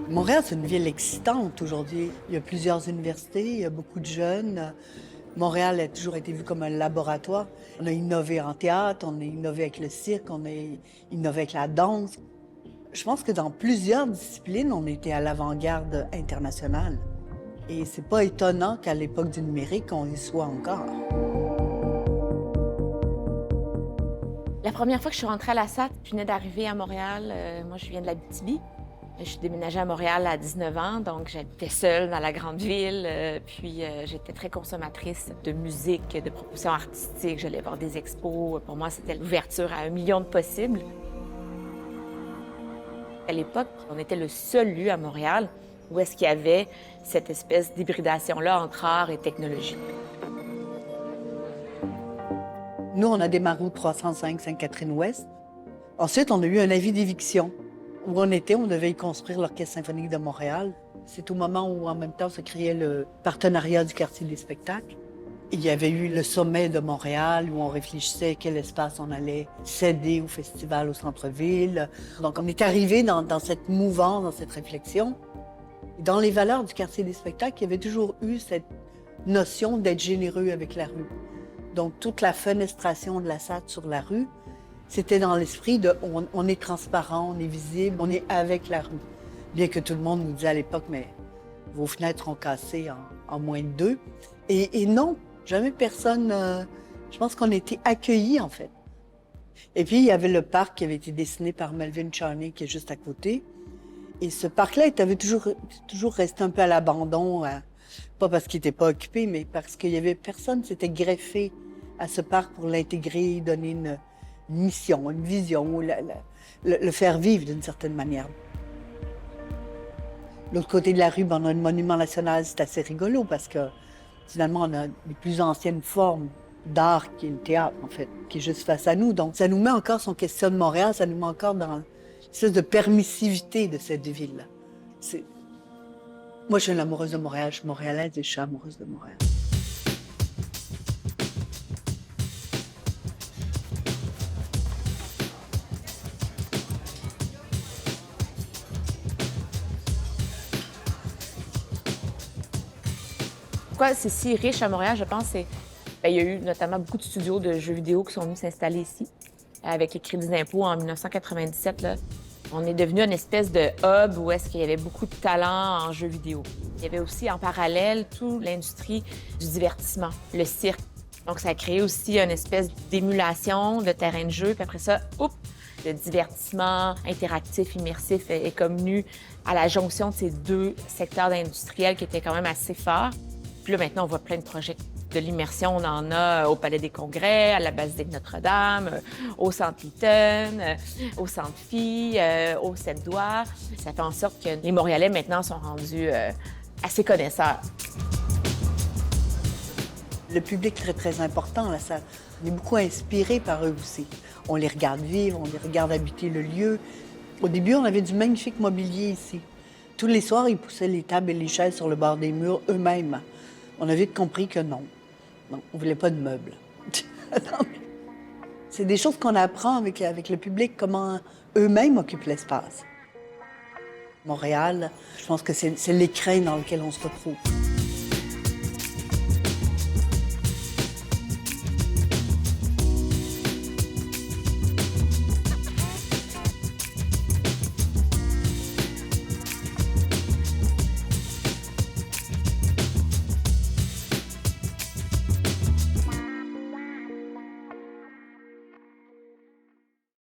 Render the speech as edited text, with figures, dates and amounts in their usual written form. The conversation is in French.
Montréal, c'est une ville excitante aujourd'hui. Il y a plusieurs universités, il y a beaucoup de jeunes. Montréal a toujours été vu comme un laboratoire. On a innové en théâtre, on a innové avec le cirque, on a innové avec la danse. Je pense que dans plusieurs disciplines, on était à l'avant-garde internationale. Et c'est pas étonnant qu'à l'époque du numérique, on y soit encore. La première fois que je suis rentrée à la SAT, je venais d'arriver à Montréal. Moi, je viens de l'Abitibi. Je suis déménagée à Montréal à 19 ans, donc j'habitais seule dans la grande ville. J'étais très consommatrice de musique, de propositions artistiques. J'allais voir des expos. Pour moi, c'était l'ouverture à 1 million de possibles. À l'époque, on était le seul lieu à Montréal où est-ce qu'il y avait cette espèce d'hybridation-là entre art et technologie. Nous, on a démarré au 305 Sainte-Catherine-Ouest. Ensuite, on a eu un avis d'éviction. Où on était, on devait y construire l'Orchestre symphonique de Montréal. C'est au moment où, en même temps, se créait le partenariat du quartier des spectacles. Il y avait eu le sommet de Montréal où on réfléchissait quel espace on allait céder au festival au centre-ville. Donc, on est arrivé dans cette mouvance, dans cette réflexion. Et dans les valeurs du quartier des spectacles, il y avait toujours eu cette notion d'être généreux avec la rue. Donc, toute la fenestration de la SAT sur la rue, c'était dans l'esprit de on est transparent, on est visible, on est avec la rue. Bien que tout le monde nous disait à l'époque, mais vos fenêtres ont cassé en moins de 2. Et non, jamais personne. Je pense qu'on a été accueillis, en fait. Et puis, il y avait le parc qui avait été dessiné par Melvin Charney, qui est juste à côté. Et ce parc-là avait toujours resté un peu à l'abandon, pas parce qu'il n'était pas occupé, mais parce qu'il y avait personne qui s'était greffé à ce parc pour l'intégrer, donner une mission, une vision, le faire vivre d'une certaine manière. L'autre côté de la rue, on a le Monument national, c'est assez rigolo parce que finalement, on a les plus anciennes formes d'art qui est le théâtre, en fait, qui est juste face à nous. Donc, ça nous met encore, si on questionne Montréal, ça nous met encore dans l'espèce de permissivité de cette ville-là. Moi, je suis une amoureuse de Montréal, je suis montréalaise et je suis amoureuse de Montréal. Pourquoi c'est si riche à Montréal, je pense, il y a eu notamment beaucoup de studios de jeux vidéo qui sont venus s'installer ici. Avec les crédits d'impôt en 1997, là, on est devenu une espèce de hub où est-ce qu'il y avait beaucoup de talent en jeux vidéo. Il y avait aussi en parallèle toute l'industrie du divertissement, le cirque. Donc ça a créé aussi une espèce d'émulation de terrain de jeu. Puis après ça, le divertissement interactif, immersif est comme venu à la jonction de ces deux secteurs industriels qui étaient quand même assez forts. Puis là, maintenant, on voit plein de projets de l'immersion. On en a au Palais des Congrès, à la Basilique Notre-Dame, au Centre Lytton, au Centre Phi, au Sept-Doigts. Ça fait en sorte que les Montréalais, maintenant, sont rendus assez connaisseurs. Le public très, très important, là, ça, on est beaucoup inspiré par eux aussi. On les regarde vivre, on les regarde habiter le lieu. Au début, on avait du magnifique mobilier ici. Tous les soirs, ils poussaient les tables et les chaises sur le bord des murs eux-mêmes. On a vite compris que non. Non, on voulait pas de meubles. C'est des choses qu'on apprend avec le public, comment eux-mêmes occupent l'espace. Montréal, je pense que c'est l'écrin dans lequel on se retrouve.